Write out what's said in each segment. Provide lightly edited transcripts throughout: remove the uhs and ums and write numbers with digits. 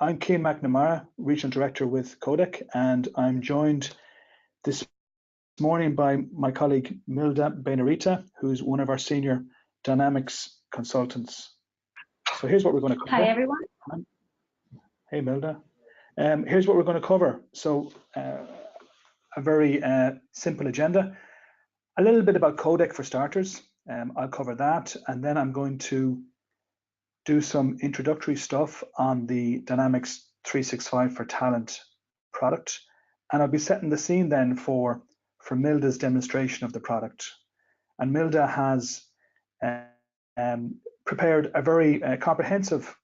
I'm Cian McNamara, Regional Director with Codec, and I'm joined this morning by my colleague Milda Benarita, who's one of our senior Dynamics consultants. So here's what we're going to cover. Hi, everyone. Hey, Milda. Here's what we're going to cover. So a very simple agenda. A little bit about Codec for starters. I'll cover that, and then I'm going to do some introductory stuff on the Dynamics 365 for Talent product, and I'll be setting the scene then for Milda's demonstration of the product. And Milda has prepared a very comprehensive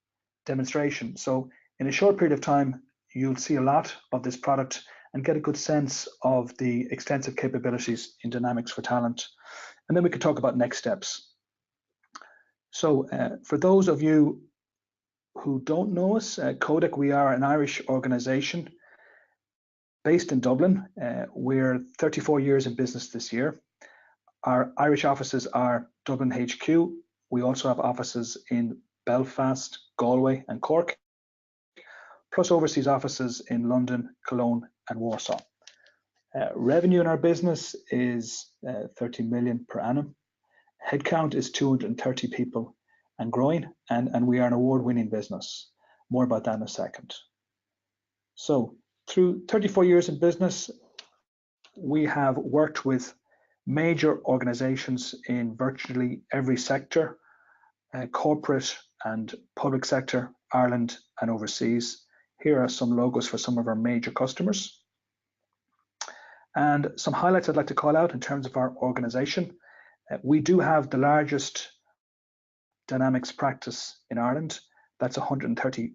demonstration. So in a short period of time, you'll see a lot of this product and get a good sense of the extensive capabilities in Dynamics for Talent. And then we could talk about next steps. So for those of you who don't know us, Codec, we are an Irish organization based in Dublin. We're 34 years in business this year. Our Irish offices are Dublin HQ. We also have offices in Belfast, Galway and Cork, plus overseas offices in London, Cologne and Warsaw. Revenue in our business is 30 million per annum. Headcount is 230 people and growing, and we are an award-winning business. More about that in a second. So through 34 years in business, we have worked with major organizations in virtually every sector, corporate and public sector, Ireland and overseas. Here are some logos for some of our major customers. And some highlights I'd like to call out in terms of our organization. We do have the largest Dynamics practice in Ireland. That's 130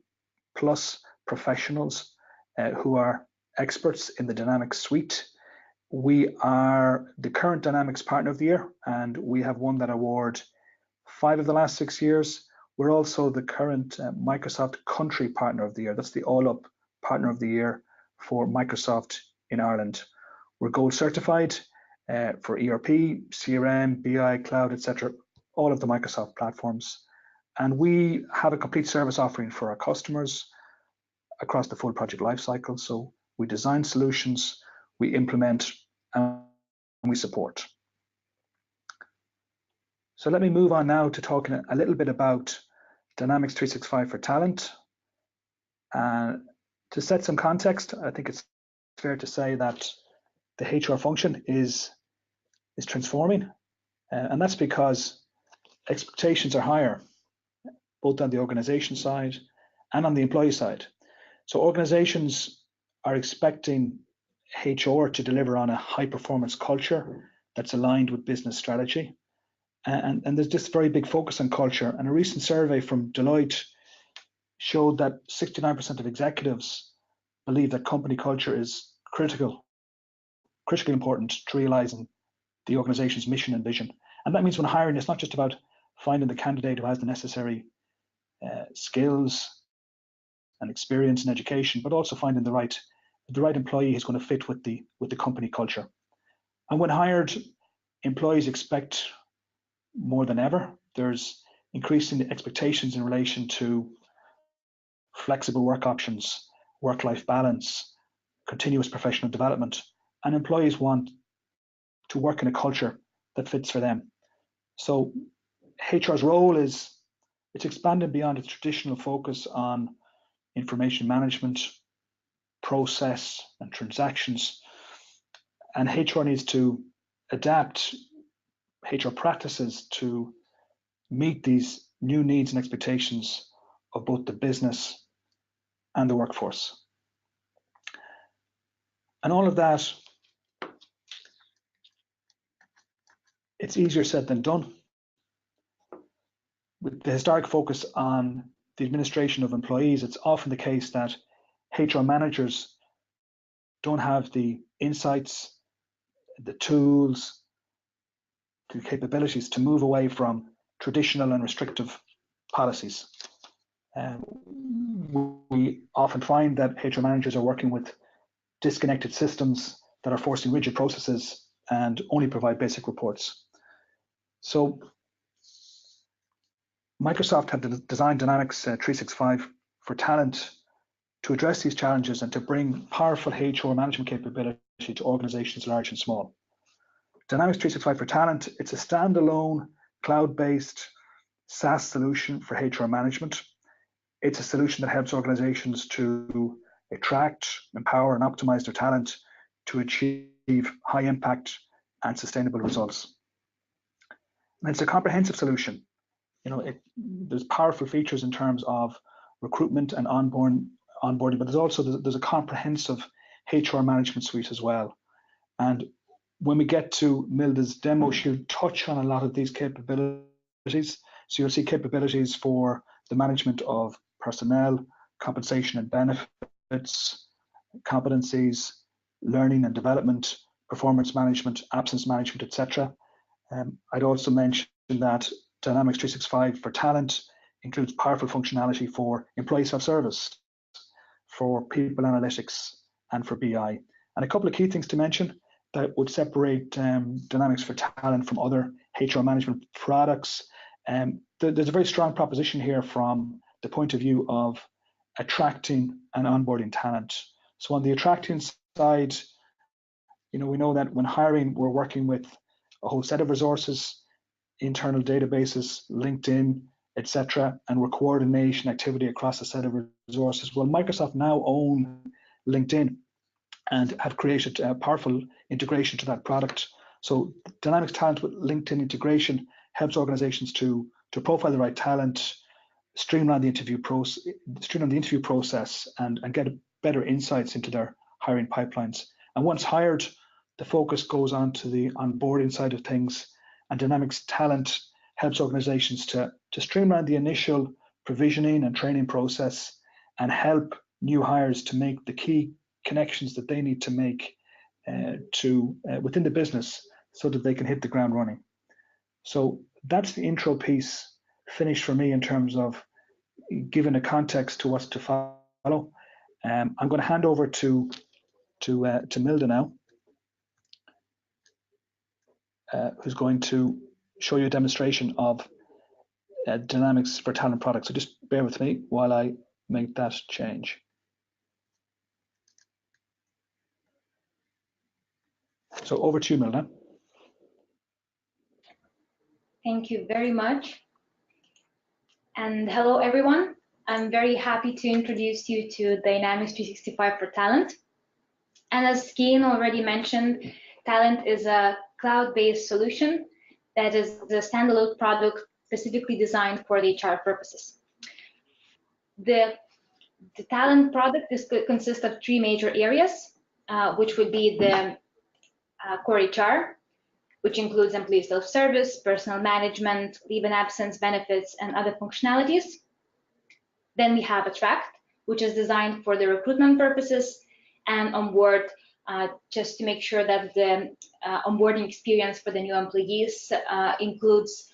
plus professionals who are experts in the Dynamics suite. We are the current Dynamics Partner of the Year, and we have won that award 5 of the last 6 years. We're also the current Microsoft Country Partner of the Year. That's the all-up Partner of the Year for Microsoft in Ireland. We're gold certified for ERP, CRM, BI, cloud, etc., all of the Microsoft platforms. And we have a complete service offering for our customers across the full project lifecycle. So we design solutions, we implement, and we support. So let me move on now to talking a little bit about Dynamics 365 for Talent. To set some context, I think it's fair to say that the HR function is transforming, and that's because expectations are higher, both on the organization side and on the employee side. So organizations are expecting HR to deliver on a high performance culture that's aligned with business strategy. And there's this very big focus on culture. And a recent survey from Deloitte showed that 69% of executives believe that company culture is critically important to realizing the organization's mission and vision. And that means when hiring, it's not just about finding the candidate who has the necessary skills and experience and education, but also finding the right employee who's going to fit with the company culture. And when hired, employees expect more than ever. There's increasing expectations in relation to flexible work options, work-life balance, continuous professional development, and employees want to work in a culture that fits for them. So HR's role it's expanded beyond its traditional focus on information management, process, and transactions. And HR needs to adapt HR practices to meet these new needs and expectations of both the business and the workforce. And all of that, it's easier said than done. With the historic focus on the administration of employees, it's often the case that HR managers don't have the insights, the tools, the capabilities to move away from traditional and restrictive policies. We often find that HR managers are working with disconnected systems that are forcing rigid processes and only provide basic reports. So Microsoft had designed Dynamics 365 for Talent to address these challenges and to bring powerful HR management capability to organizations large and small. Dynamics 365 for Talent, it's a standalone, cloud-based SaaS solution for HR management. It's a solution that helps organizations to attract, empower, and optimize their talent to achieve high impact and sustainable results. And it's a comprehensive solution. There's powerful features in terms of recruitment and onboarding, but there's a comprehensive HR management suite as well. And when we get to Milda's demo, she'll touch on a lot of these capabilities. So you'll see capabilities for the management of personnel, compensation and benefits, competencies, learning and development, performance management, absence management, etc. I'd also mention that Dynamics 365 for Talent includes powerful functionality for employee self-service, for people analytics, and for BI. And a couple of key things to mention that would separate Dynamics for Talent from other HR management products. There's a very strong proposition here from the point of view of attracting and onboarding talent. So on the attracting side, we know that when hiring, we're working with a whole set of resources, internal databases, LinkedIn, etc., and we're coordination activity across a set of resources. Well, Microsoft now own LinkedIn and have created a powerful integration to that product. So Dynamics Talent with LinkedIn integration helps organizations to profile the right talent, streamline the interview process, and get better insights into their hiring pipelines. And once hired, the focus goes on to the onboarding side of things, and Dynamics Talent helps organizations to streamline the initial provisioning and training process and help new hires to make the key connections that they need to make within the business so that they can hit the ground running. So that's the intro piece finished for me in terms of giving a context to what's to follow. I'm going to hand over to Milda now, who's going to show you a demonstration of Dynamics for Talent products. So just bear with me while I make that change. So over to you, Milda. Thank you very much. And hello, everyone. I'm very happy to introduce you to Dynamics 365 for Talent. And as Keen already mentioned, Talent is a cloud-based solution that is a standalone product specifically designed for the HR purposes. The Talent product consists of three major areas, which would be the core HR, which includes employee self-service, personal management, leave and absence benefits, and other functionalities. Then we have Attract, which is designed for the recruitment purposes, and Onboard, just to make sure that the onboarding experience for the new employees includes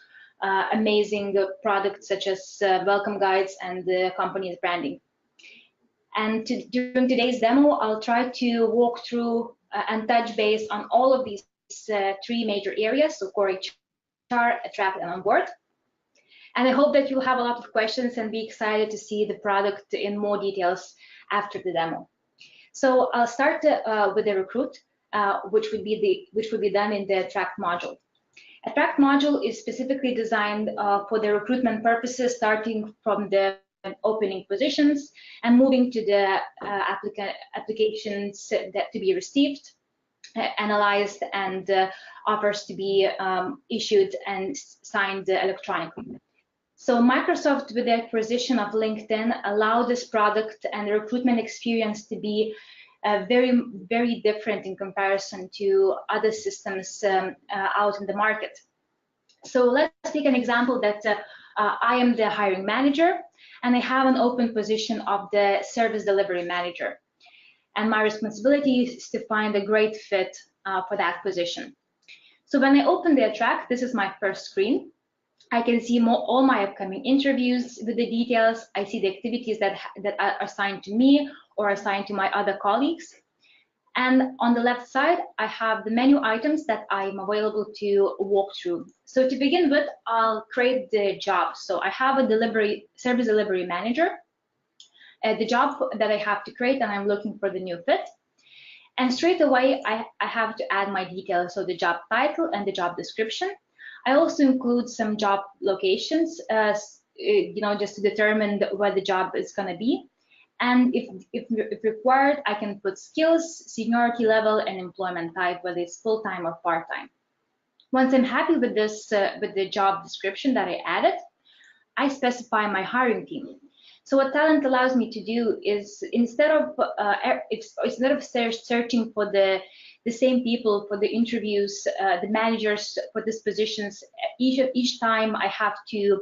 amazing products such as welcome guides and the company's branding. And during today's demo, I'll try to walk through and touch base on all of these three major areas, so core HR, Attract, and Onboard. And I hope that you'll have a lot of questions and be excited to see the product in more details after the demo. So I'll start with the Recruit, which would be done in the Attract module. Attract module is specifically designed for the recruitment purposes, starting from the opening positions and moving to the applications that to be received, analyzed, and offers to be issued and signed electronically. So Microsoft, with the acquisition of LinkedIn, allowed this product and the recruitment experience to be very, very different in comparison to other systems out in the market. So let's take an example that I am the hiring manager and I have an open position of the service delivery manager. And my responsibility is to find a great fit for that position. So when I open the Attract, this is my first screen. I can see all my upcoming interviews with the details. I see the activities that are assigned to me or assigned to my other colleagues. And on the left side, I have the menu items that I'm available to walk through. So to begin with, I'll create the job. So I have a service delivery manager. the job that I have to create, and I'm looking for the new fit. And straight away, I have to add my details, so the job title and the job description. I also include some job locations, just to determine where the job is going to be. And if required, I can put skills, seniority level, and employment type, whether it's full-time or part-time. Once I'm happy with this, with the job description that I added, I specify my hiring team. So what Talent allows me to do is instead of searching for the same people for the interviews, the managers for these positions, each time I have to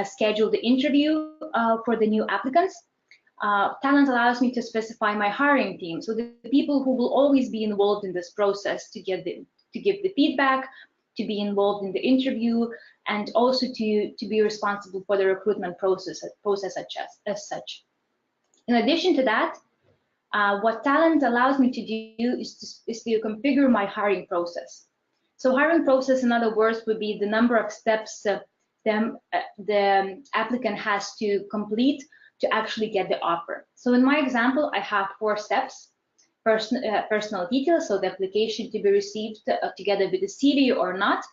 schedule the interview for the new applicants, Talent allows me to specify my hiring team. So the people who will always be involved in this process to give the feedback, to be involved in the interview, and also to be responsible for the recruitment process as such. In addition to that, what Talent allows me to do is to configure my hiring process. So hiring process, in other words, would be the number of steps the applicant has to complete to actually get the offer. So in my example, I have 4 steps. Personal details, so the application to be received together with the CV or not.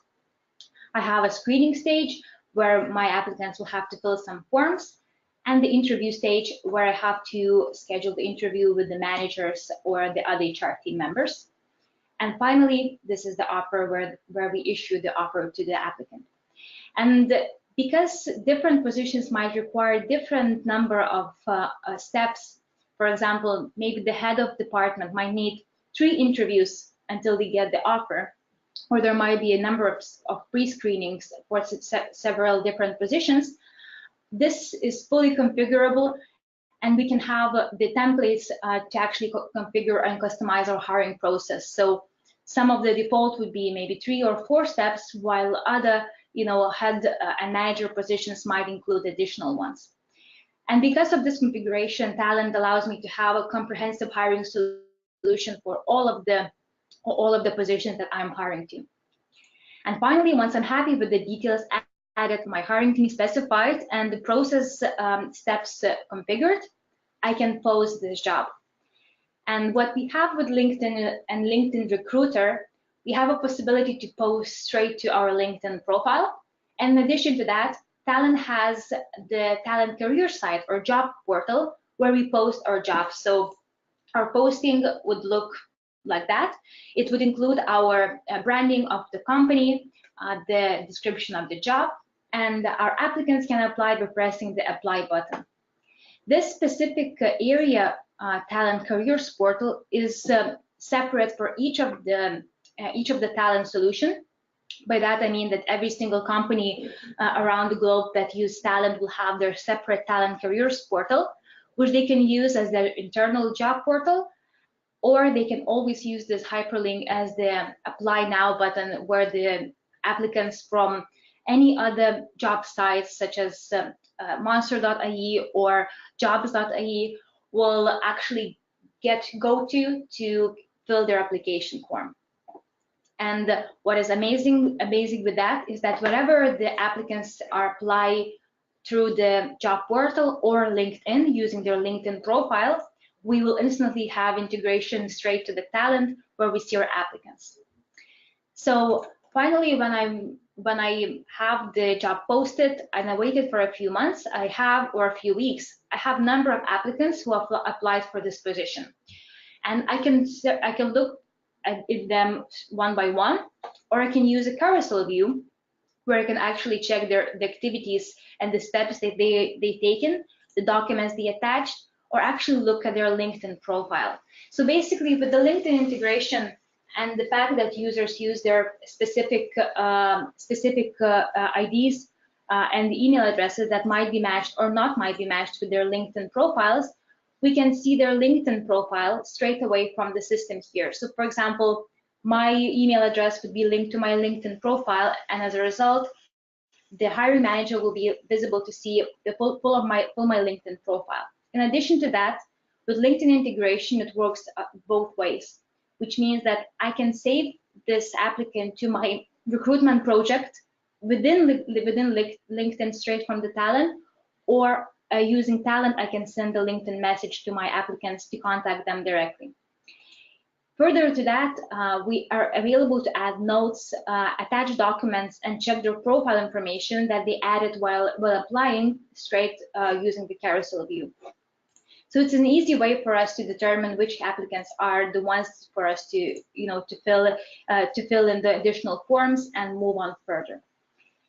I have a screening stage where my applicants will have to fill some forms, and the interview stage where I have to schedule the interview with the managers or the other HR team members. And finally, this is the offer where we issue the offer to the applicant. And because different positions might require different number of steps, for example, maybe the head of department might need 3 interviews until they get the offer, or there might be a number of pre-screenings for several different positions. This is fully configurable, and we can have the templates to actually configure and customize our hiring process. So some of the default would be maybe 3 or 4 steps, while other, head and manager positions might include additional ones. And because of this configuration, Talent allows me to have a comprehensive hiring solution for all of the positions that I'm hiring to. And finally, once I'm happy with the details added, my hiring team specified, and the process steps configured, I can post this job. And what we have with LinkedIn and LinkedIn Recruiter, we have a possibility to post straight to our LinkedIn profile. And in addition to that, Talent has the Talent career site or job portal where we post our jobs. So our posting would look like that. It would include our branding of the company, the description of the job, and our applicants can apply by pressing the apply button. This specific area, Talent careers portal, is separate for each of the Talent solution. By that I mean that every single company around the globe that use Talent will have their separate Talent careers portal, which they can use as their internal job portal, or they can always use this hyperlink as the apply now button, where the applicants from any other job sites such as monster.ie or jobs.ie will actually go to fill their application form. And what is amazing with that is that whenever the applicants are apply through the job portal or LinkedIn using their LinkedIn profile, we will instantly have integration straight to the Talent where we see our applicants. So finally, when I have the job posted and I waited for a few months, or a few weeks, I have a number of applicants who have applied for this position. And I can look at them one by one, or I can use a carousel view where I can actually check the activities and the steps that they've taken, the documents they attached, or actually look at their LinkedIn profile. So basically, with the LinkedIn integration and the fact that users use their specific IDs and the email addresses that might be matched or not might be matched with their LinkedIn profiles, we can see their LinkedIn profile straight away from the system here. So for example, my email address would be linked to my LinkedIn profile, and as a result, the hiring manager will be visible to see the full my LinkedIn profile. In addition to that, with LinkedIn integration, it works both ways, which means that I can save this applicant to my recruitment project within LinkedIn straight from the Talent, or using Talent, I can send a LinkedIn message to my applicants to contact them directly. Further to that, we are available to add notes, attach documents, and check their profile information that they added while applying straight using the carousel view. So it's an easy way for us to determine which applicants are the ones for us to, to fill in the additional forms and move on further.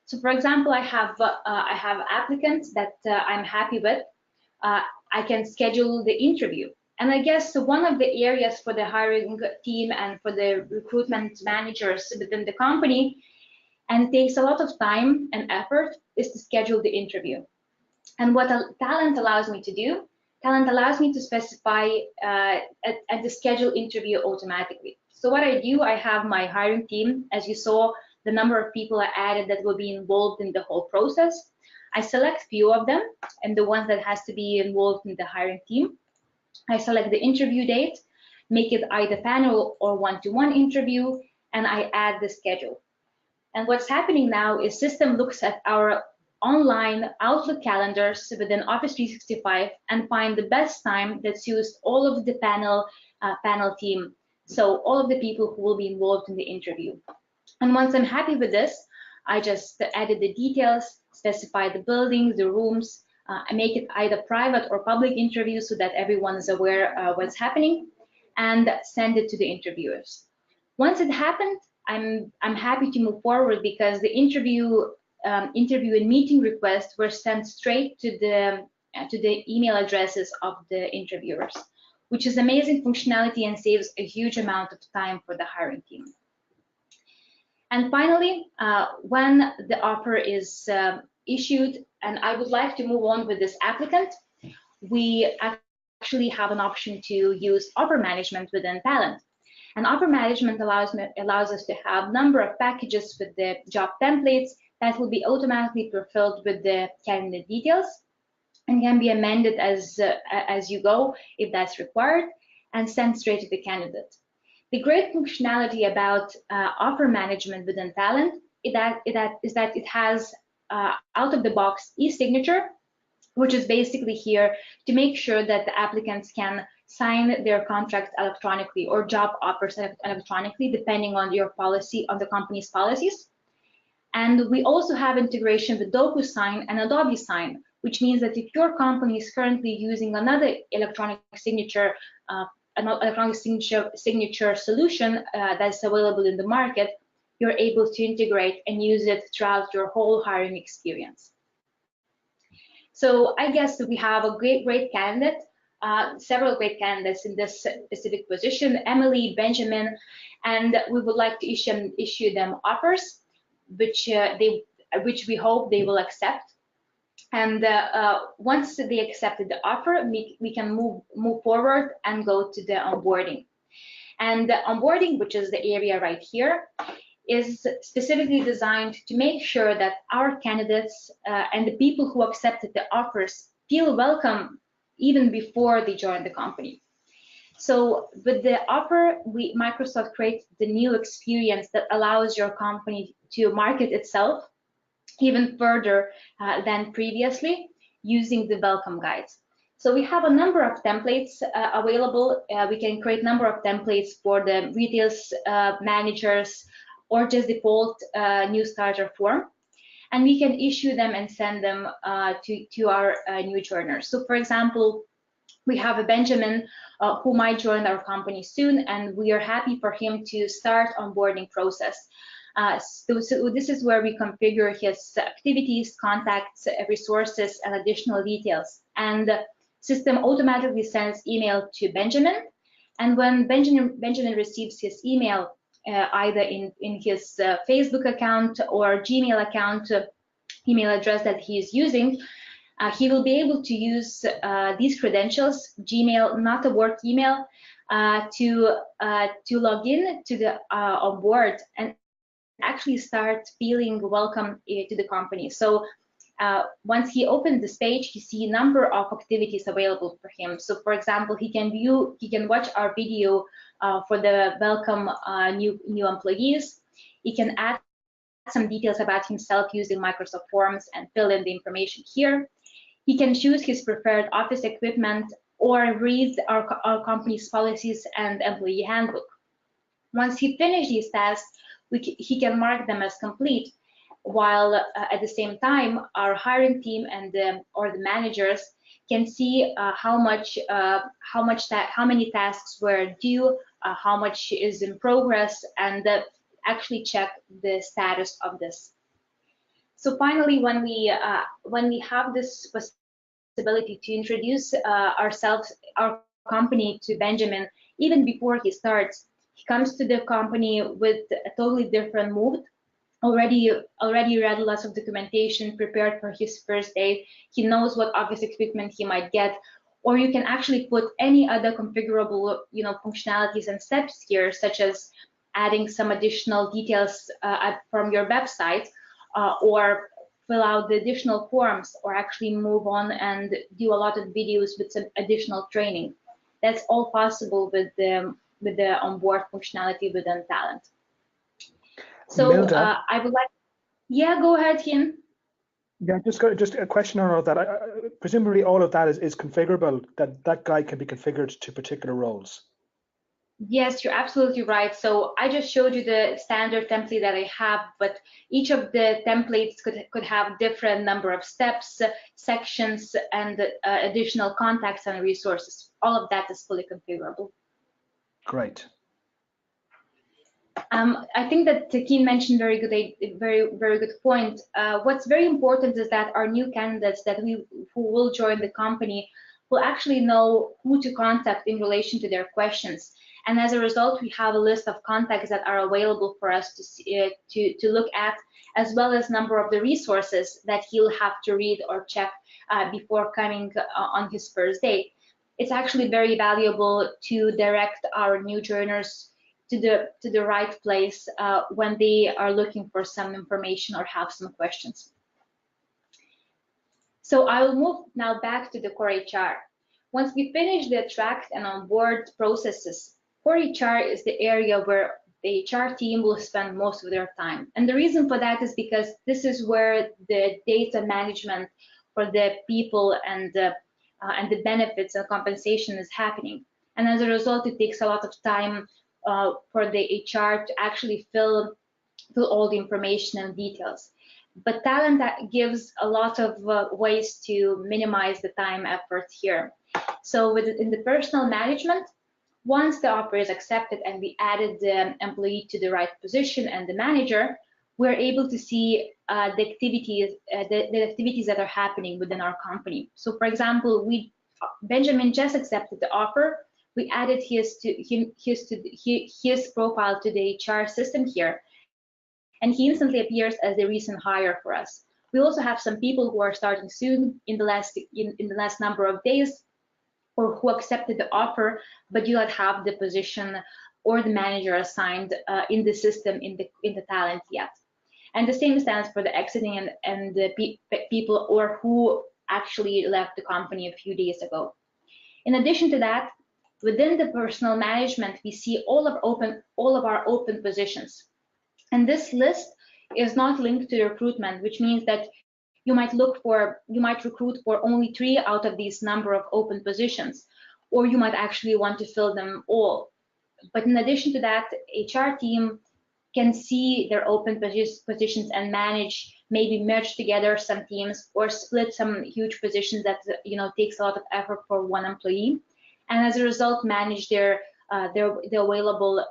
So, for example, I have applicants that I'm happy with. I can schedule the interview. And I guess one of the areas for the hiring team and for the recruitment managers within the company, and it takes a lot of time and effort, is to schedule the interview. And what Talent allows me to do, Talent allows me to specify and to schedule interview automatically. So what I do, I have my hiring team, as you saw, the number of people I added that will be involved in the whole process. I select few of them and the ones that has to be involved in the hiring team. I select the interview date, make it either panel or one-to-one interview, and I add the schedule. And what's happening now is system looks at our online Outlook calendars within Office 365 and find the best time that suits all of the panel team. So all of the people who will be involved in the interview. And once I'm happy with this, I just added the details, specify the buildings, the rooms, I make it either private or public interview so that everyone is aware what's happening, and send it to the interviewers. Once it happened, I'm happy to move forward because the interview and meeting requests were sent straight to the email addresses of the interviewers, which is amazing functionality and saves a huge amount of time for the hiring team. And finally, when the offer is issued, and I would like to move on with this applicant, we actually have an option to use offer management within Talent. And offer management allows us to have a number of packages with the job templates that will be automatically fulfilled with the candidate details and can be amended as you go if that's required and sent straight to the candidate. The great functionality about offer management within Talent is that it has out-of-the-box e-signature, which is basically here to make sure that the applicants can sign their contracts electronically or job offers electronically, depending on your policy, on the company's policies. And we also have integration with DocuSign and Adobe Sign, which means that if your company is currently using another electronic signature solution that's available in the market, you're able to integrate and use it throughout your whole hiring experience. So I guess we have a great candidate, several great candidates in this specific position, Emily, Benjamin, and we would like to issue them offers, which we hope they will accept. And once they accepted the offer, we can move forward and go to the onboarding. And the onboarding, which is the area right here, is specifically designed to make sure that our candidates and the people who accepted the offers feel welcome even before they join the company. So with the offer, Microsoft creates the new experience that allows your company to market itself even further than previously using the welcome guides. So we have a number of templates available. We can create a number of templates for the retail managers or just default new starter form. And we can issue them and send them to our new joiners. So for example, we have a Benjamin who might join our company soon, and we are happy for him to start onboarding process. So this is where we configure his activities, contacts, resources, and additional details. And the system automatically sends email to Benjamin. And when Benjamin receives his email, either in his Facebook account or Gmail account, email address that he is using, he will be able to use these credentials, Gmail, not a work email, to log in to the on board and actually start feeling welcome to the company. So once he opens this page, he sees a number of activities available for him. So for example, he can watch our video for the welcome new employees. He can add some details about himself using Microsoft Forms and fill in the information here. He can choose his preferred office equipment or read our company's policies and employee handbook. Once he finishes these tasks, he can mark them as complete, while at the same time, our hiring team and or the managers can see how many tasks were due, how much is in progress, and actually check the status of this. So finally, when we have this possibility to introduce our company to Benjamin, even before he starts, he comes to the company with a totally different mood. Already read lots of documentation, prepared for his first day. He knows what office equipment he might get, or you can actually put any other configurable, functionalities and steps here, such as adding some additional details from your website, or fill out the additional forms, or actually move on and do a lot of videos with some additional training. That's all possible with the onboard functionality within Talent. So I would like, yeah, go ahead, Hin. Yeah, just a question on all that. Presumably all of that is configurable, that guide can be configured to particular roles. Yes, you're absolutely right. So I just showed you the standard template that I have, but each of the templates could have different number of steps, sections, and additional contacts and resources. All of that is fully configurable. Great. I think that Keen mentioned very good point. What's very important is that our new candidates who will join the company will actually know who to contact in relation to their questions. And as a result, we have a list of contacts that are available for us to see, to look at, as well as number of the resources that he'll have to read or check before coming on his first day. It's actually very valuable to direct our new joiners to the right place when they are looking for some information or have some questions. So I will move now back to the core HR. Once we finish the attract and onboard processes, core HR is the area where the HR team will spend most of their time. And the reason for that is because this is where the data management for the people and the benefits and compensation is happening. And as a result, it takes a lot of time for the HR to actually fill all the information and details. But Talent gives a lot of ways to minimize the time effort here. So in the personal management, once the offer is accepted and we added the employee to the right position and the manager, we're able to see the activities that are happening within our company. So for example, Benjamin just accepted the offer. We added his profile to the HR system here, and he instantly appears as the recent hire for us. We also have some people who are starting soon in the last number of days, or who accepted the offer but do not have the position or the manager assigned in the system in the Talent yet. And the same stands for the exiting and the people or who actually left the company a few days ago. In addition to that, within the personal management, we see all of our open positions. And this list is not linked to recruitment, which means that you might recruit for only 3 out of these number of open positions, or you might actually want to fill them all. But in addition to that, HR team can see their open positions and maybe merge together some teams or split some huge positions that takes a lot of effort for one employee, and as a result manage their available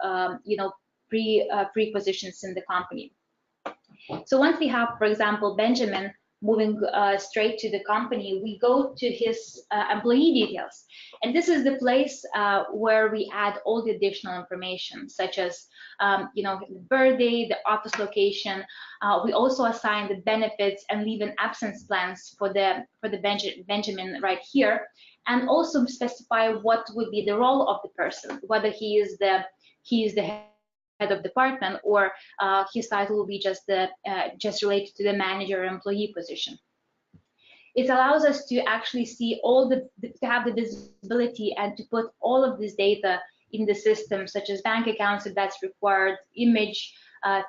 free positions in the company. So once we have, for example, Benjamin moving straight to the company, we go to his employee details. And this is the place where we add all the additional information, such as the birthday, the office location. We also assign the benefits and leave and absence plans for the Benjamin right here, and also specify what would be the role of the person, whether he is the head of department, or his title will be just related to the manager or employee position. It allows us to actually see to have the visibility and to put all of this data in the system, such as bank accounts if that's required, image,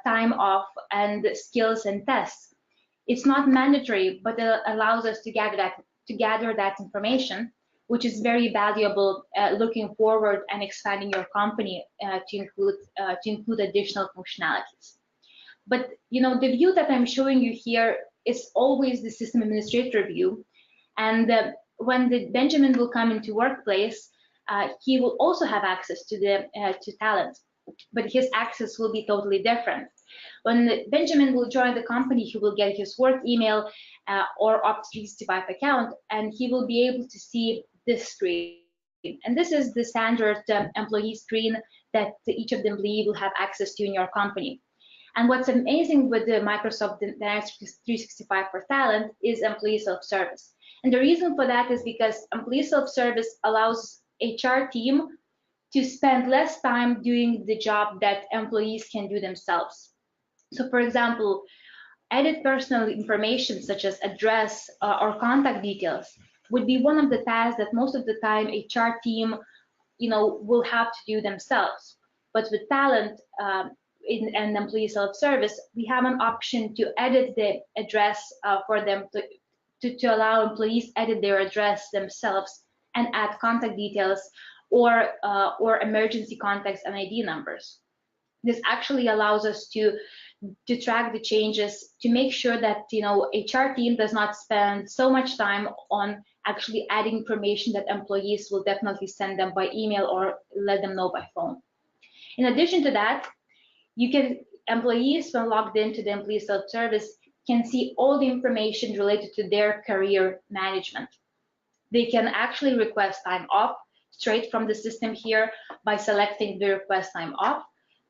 time off, and skills and tests. It's not mandatory, but it allows us to gather that to gather that information, which is very valuable looking forward and expanding your company to include additional functionalities. But the view that I'm showing you here is always the system administrator view. And when the Benjamin will come into workplace, he will also have access to talent, but his access will be totally different. When Benjamin will join the company, he will get his work email or Office 365 account, and he will be able to see this screen. And this is the standard employee screen that each of the employees will have access to in your company. And what's amazing with the Microsoft Dynamics 365 for Talent is employee self-service. And the reason for that is because employee self-service allows HR team to spend less time doing the job that employees can do themselves. So for example, edit personal information such as address or contact details would be one of the tasks that most of the time HR team will have to do themselves. But with talent and employee self-service, we have an option to edit the address for them to allow employees edit their address themselves and add contact details or emergency contacts and ID numbers. This actually allows us to track the changes, to make sure that HR team does not spend so much time on actually adding information that employees will definitely send them by email or let them know by phone. In addition to that, employees when logged into the employee self-service can see all the information related to their career management. They can actually request time off straight from the system here by selecting the request time off.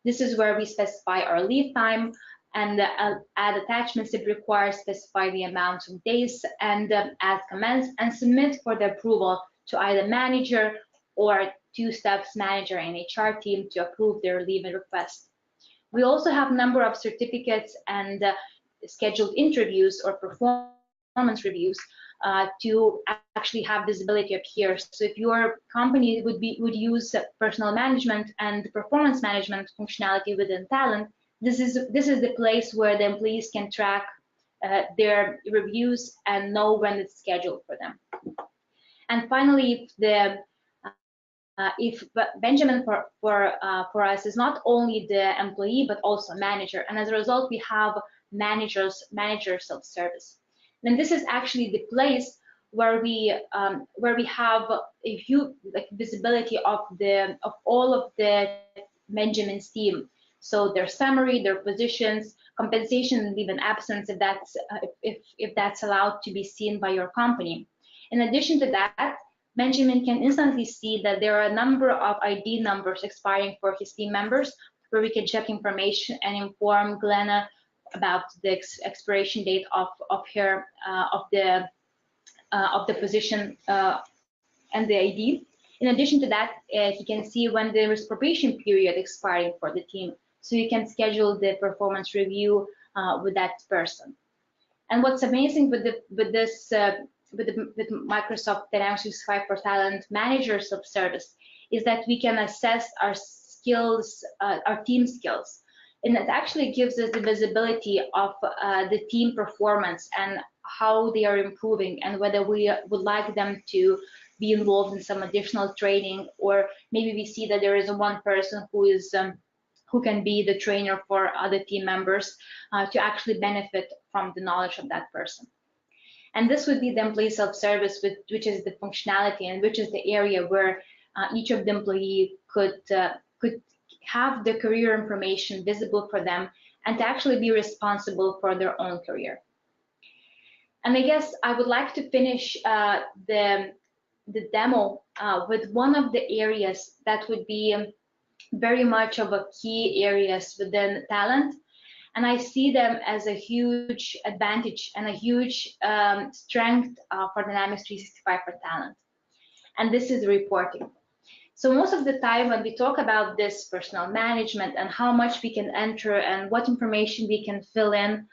This is where we specify our leave time and add attachments if required, specify the amount of days, and add comments and submit for the approval to either manager or two steps manager and HR team to approve their leave request. We also have a number of certificates and scheduled interviews or performance reviews to actually have visibility up here. So if your company would use personal management and performance management functionality within Talent, this is the place where the employees can track their reviews and know when it's scheduled for them. And finally, if Benjamin for us is not only the employee but also manager, and as a result we have manager self-service. Then this is actually the place where we have a view, like visibility of all of the Benjamin's team. So their summary, their positions, compensation, and even absence, if that's allowed to be seen by your company. In addition to that, Benjamin can instantly see that there are a number of ID numbers expiring for his team members, where we can check information and inform Glenna about the expiration date of the position and the ID. In addition to that, he can see when there is probation period expiring for the team, so you can schedule the performance review with that person. And what's amazing with Microsoft Dynamics 365 for Talent Manager self-service is that we can assess our skills, our team skills. And it actually gives us the visibility of the team performance and how they are improving, and whether we would like them to be involved in some additional training, or maybe we see that there is one person who can be the trainer for other team members to actually benefit from the knowledge of that person. And this would be the employee self-service, which is the functionality and which is the area where each of the employee could have the career information visible for them and to actually be responsible for their own career. And I guess I would like to finish the demo with one of the areas that would be very much of a key areas within Talent. And I see them as a huge advantage and a huge strength for Dynamics 365 for Talent. And this is reporting. So most of the time when we talk about this personal management and how much we can enter and what information we can fill in,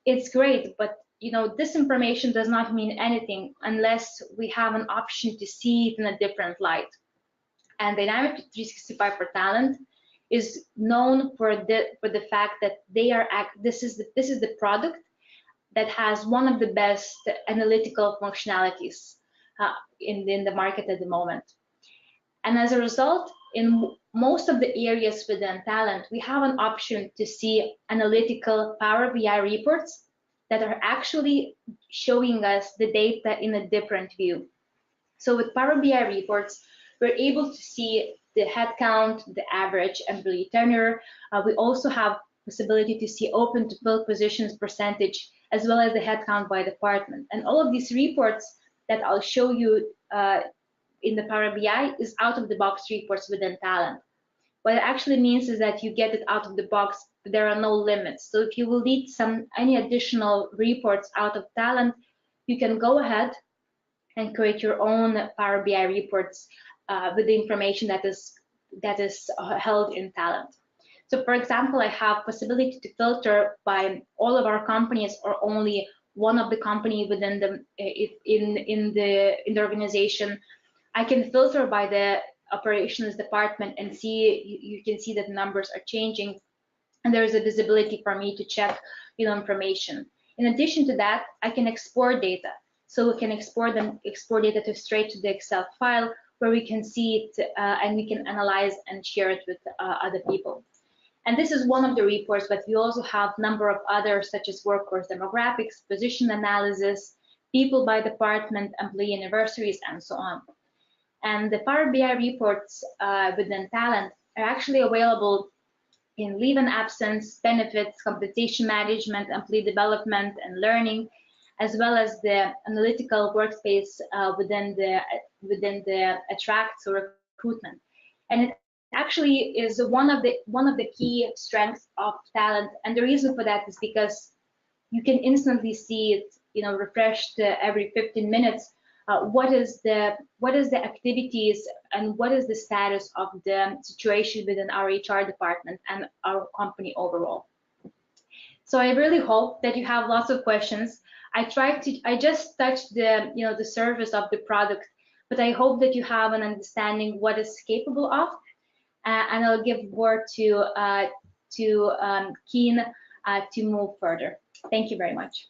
it's great, but this information does not mean anything unless we have an option to see it in a different light. And Dynamics 365 for Talent is known for the fact that this is the product that has one of the best analytical functionalities in the market at the moment. And as a result, in most of the areas within talent, we have an option to see analytical Power BI reports that are actually showing us the data in a different view. So with Power BI reports, we're able to see the headcount, the average employee tenure. We also have possibility to see open to fill positions percentage, as well as the headcount by department. And all of these reports that I'll show you in the Power BI is out-of-the-box reports within Talent. What it actually means is that you get it out of the box, there are no limits. So if you will need any additional reports out of Talent, you can go ahead and create your own Power BI reports with the information that is held in Talent. So for example, I have possibility to filter by all of our companies or only one of the company within the in the organization. I can filter by the operations department and see, you can see that numbers are changing, and there is a visibility for me to check information. In addition to that, I can export data. So we can export data to straight to the Excel file where we can see it and we can analyze and share it with other people. And this is one of the reports, but we also have a number of others, such as workforce demographics, position analysis, people by department, employee anniversaries, and so on. And the Power BI reports within Talent are actually available in leave and absence, benefits, compensation management, employee development and learning, as well as the analytical workspace within the attract, so recruitment. And it actually is one of the key strengths of Talent, and the reason for that is because you can instantly see it, refreshed every 15 minutes. What is the activities and what is the status of the situation within our HR department and our company overall. So I really hope that you have lots of questions. I just touched the surface of the product, but I hope that you have an understanding what it's capable of. And I'll give word to Keen to move further. Thank you very much.